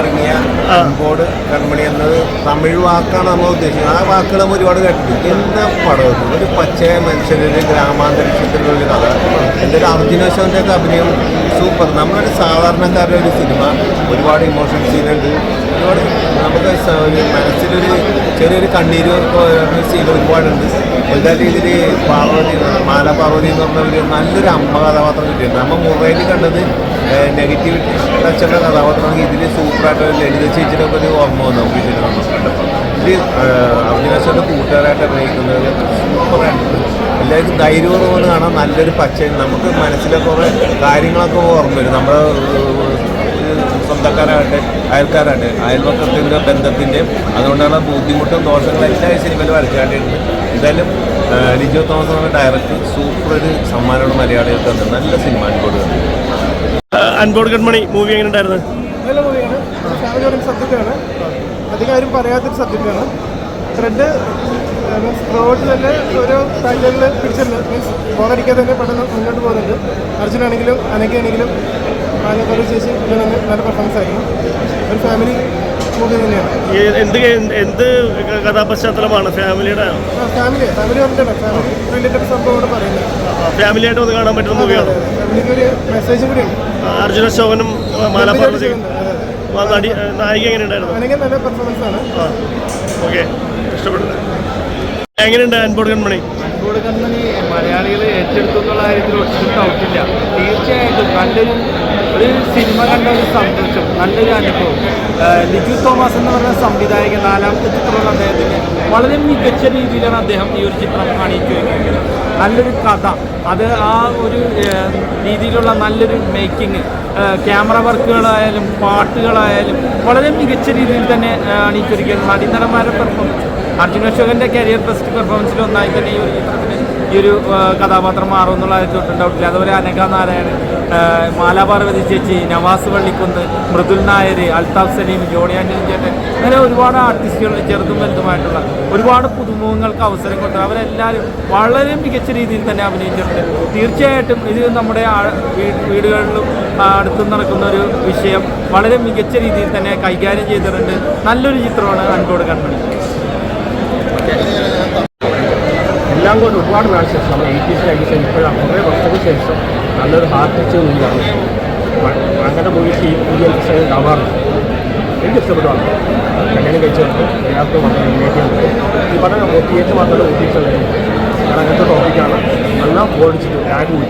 ഇറങ്ങിയ അൻപോട് കൺമണി എന്നത് തമിഴ് വാക്കാണ് നമ്മൾ ഉദ്ദേശിക്കുന്നത്. ആ വാക്കുകൾ നമ്മൾ ഒരുപാട് കേട്ടിട്ടുണ്ട്. എന്താ പടം, ഒരു പച്ചയായ മനുഷ്യരുടെ ഗ്രാമാന്തരീക്ഷത്തിലുള്ള ഒരു കഥ. എന്തൊരു അർജുനേശ്വരൻ്റെ ഒക്കെ അഭിനയം സൂപ്പർ. നമ്മളൊരു സാധാരണക്കാരുടെ ഒരു സിനിമ, ഒരുപാട് ഇമോഷൻ സീനുണ്ട്, ഒരുപാട് നമുക്ക് ഒരു മനസ്സിലൊരു ചെറിയൊരു കണ്ണീര് സീൻ ഒരുപാടുണ്ട്. എല്ലാ രീതിയിൽ മാല പാർവതി എന്ന് പറഞ്ഞ ഒരു നല്ലൊരു അമ്മ കഥാപാത്രം കിട്ടിയിട്ടുണ്ട്. നമ്മൾ മൊബൈലിൽ കണ്ടത് നെഗറ്റിവിറ്റി ടച്ചുള്ള കഥാപാത്രമാണെങ്കിൽ ഇതിൽ സൂപ്പറായിട്ട് ലളിത ചേച്ചിയുടെ ഒരു ഓർമ്മ വന്നു നമുക്ക് ഇതിൽ നമ്മൾ കണ്ടപ്പോൾ. ഇത് അർജുനേശ്വരൻ്റെ കൂട്ടുകാരായിട്ട് അഭിനയിക്കുന്നത് സൂപ്പറായിട്ടുണ്ട്. എല്ലാവർക്കും ധൈര്യപൂർവ്വം കാണാൻ നല്ലൊരു പച്ച, നമുക്ക് മനസ്സിലെ കുറേ കാര്യങ്ങളൊക്കെ ഓർമ്മ വരും. നമ്മുടെ സ്വന്തക്കാരാകട്ടെ അയൽക്കാരാകട്ടെ അയൽവക്കത്തിൻ്റെ ബന്ധത്തിൻ്റെയും അതുകൊണ്ടുള്ള ബുദ്ധിമുട്ടും ദോഷങ്ങളും എല്ലാ സിനിമയിൽ വരച്ചാണ്ടിട്ടുണ്ട്. എന്തായാലും ലിജോ തോമസ് എന്ന ഡയറക്ടർ സൂപ്പർ ഒരു സമ്മാനമാണ് മലയാളികൾക്ക് തന്നത്. നല്ല സിനിമ അൻപോട് അൻപോട് കൺമണി മൂവി എങ്ങനെ ഉണ്ടായിരുന്നു? നല്ല മൂവിയാണ്. ഫാമിലി ഓറിയൻറ്റഡ് സബ്ജക്റ്റാണ്. അധികം ആരും പറയാത്തൊരു സബ്ജക്റ്റാണ്. ത്രെഡ് മീൻസ് ത്രോട്ട് തന്നെ ഓരോ പാറ്റേണിൽ പിടിച്ചിട്ടുണ്ട്. മീൻസ് ബോറടിക്കാതെ തന്നെ പെട്ടെന്ന് മുന്നോട്ട് പോകുന്നുണ്ട്. അർജുനാണെങ്കിലും അനക്കയാണെങ്കിലും മാലപ്പാറ ചേച്ചി നല്ല പെർഫോമൻസ് ആയിരുന്നു. ഒരു ഫാമിലി മൂവി തന്നെയാണ്. എന്ത് കഥാപശ്ചാത്തലമാണ്? ഫാമിലിയുടെ ഫാമിലി ഓറിയൻറ്റഡ് ഫാമിലി റിലേറ്റഡ് സംഭവമാണ് പറയുന്നത്. ഫാമിലിയായിട്ട് ഒന്ന് കാണാൻ പറ്റുന്ന മൂവിയാണ്. ഫാമിലിക്ക് ഒരു മെസ്സേജും കൂടിയുണ്ട്. അർജുന ശോഭനും മാലപ്പാറ നായിക എങ്ങനെയുണ്ടായിരുന്നു? അനക്ക് നല്ല പെർഫോമൻസ് ആണ്. ഓക്കെ, ഇഷ്ടപ്പെട്ടില്ല. എങ്ങനെയുണ്ട് അൻപോട് കൺമണി? അൻപോട് കൺമണി മലയാളികൾ ഏറ്റെടുത്തു എന്നുള്ള കാര്യത്തിൽ ഒട്ടും ഡൗട്ടില്ല. തീർച്ചയായിട്ടും നല്ലൊരു സിനിമ കണ്ട ഒരു സന്തോഷം, നല്ലൊരു അനുഭവം. ലിജു തോമസ് എന്ന് പറയുന്ന സംവിധായകൻ, നാലാമത്തെ ചിത്രമുള്ള അദ്ദേഹത്തിന് വളരെ മികച്ച രീതിയിലാണ് അദ്ദേഹം ഈ ഒരു ചിത്രം അണിയിച്ചു വയ്ക്കുന്നത്. നല്ലൊരു കഥ, അത് ആ ഒരു രീതിയിലുള്ള നല്ലൊരു മേക്കിംഗ്, ക്യാമറ വർക്കുകളായാലും പാട്ടുകളായാലും വളരെ മികച്ച രീതിയിൽ തന്നെ അണിയിച്ചൊരുക്കുന്നത്. നടീനടന്മാരുടെ പെർഫോമൻസ്, അർജുന അശോകൻ്റെ കരിയർ ബെസ്റ്റ് പെർഫോമൻസിൽ ഒന്നായി തന്നെ ഈ ഒരു ചിത്രത്തിന് ഈ ഒരു കഥാപാത്രം മാറുമെന്നുള്ള കാര്യത്തിൽ ഒട്ടും ഡൗട്ടില്ല. അതുപോലെ അനഘ നാരായണൻ, മാലാപാർവതി ചേച്ചി, നവാസ് വള്ളിക്കുന്ന്, മൃദുൽ നായർ, അൽതാഫ് സലീം, ജോണി ആൻ്റണി ചേട്ടൻ, അങ്ങനെ ഒരുപാട് ആർട്ടിസ്റ്റുകൾ ചെറുതും വലുതുമായിട്ടുള്ള ഒരുപാട് പുതുമുഖങ്ങൾക്ക് അവസരം കൊടുത്തു. അവരെല്ലാവരും വളരെ മികച്ച രീതിയിൽ തന്നെ അഭിനയിച്ചിട്ടുണ്ട്. തീർച്ചയായിട്ടും ഇത് നമ്മുടെ വീടുകളിലും അടുത്തും നടക്കുന്ന ഒരു വിഷയം വളരെ മികച്ച രീതിയിൽ തന്നെ കൈകാര്യം ചെയ്തിട്ടുണ്ട്. നല്ലൊരു ചിത്രമാണ് അൻപോട് കൺമണി. എല്ലാം കൊണ്ട് ഒരുപാട് നാൾ ശേഷം നമ്മൾ 80s 90s ഇപ്പോഴാണ് കുറേ വർഷങ്ങൾക്ക് ശേഷം നല്ലൊരു ഹാർട്ട് ടച്ച് മൂവിയാണ്. അങ്ങനെ മൂവീസ് ഈ പുതിയ ഉണ്ടാവാറുണ്ട്. എനിക്ക് ഇഷ്ടപ്പെടുവാണ്. കല്യാണം കഴിച്ചുകൊണ്ട് എല്ലാവർക്കും വളരെ റിലേറ്റ് ഈ പറഞ്ഞ തിയേറ്റർ മാത്രമല്ല ഓഫീസുള്ളത്. ഞാൻ അങ്ങനത്തെ ടോപ്പിക്കാണ്. എല്ലാം ഓടിച്ചിട്ട് ടാഗ് കൂടി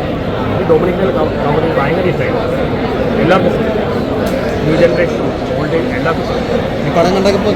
ഈ ഡൊമിനിക്കൽ കമ്പനി ഭയങ്കര ഇഷ്ടമായിരുന്നു. എല്ലാവർക്കും ന്യൂ ജനറേഷനും ഓൾഡ് എല്ലാവർക്കും ഈ പടം കണ്ടപ്പോൾ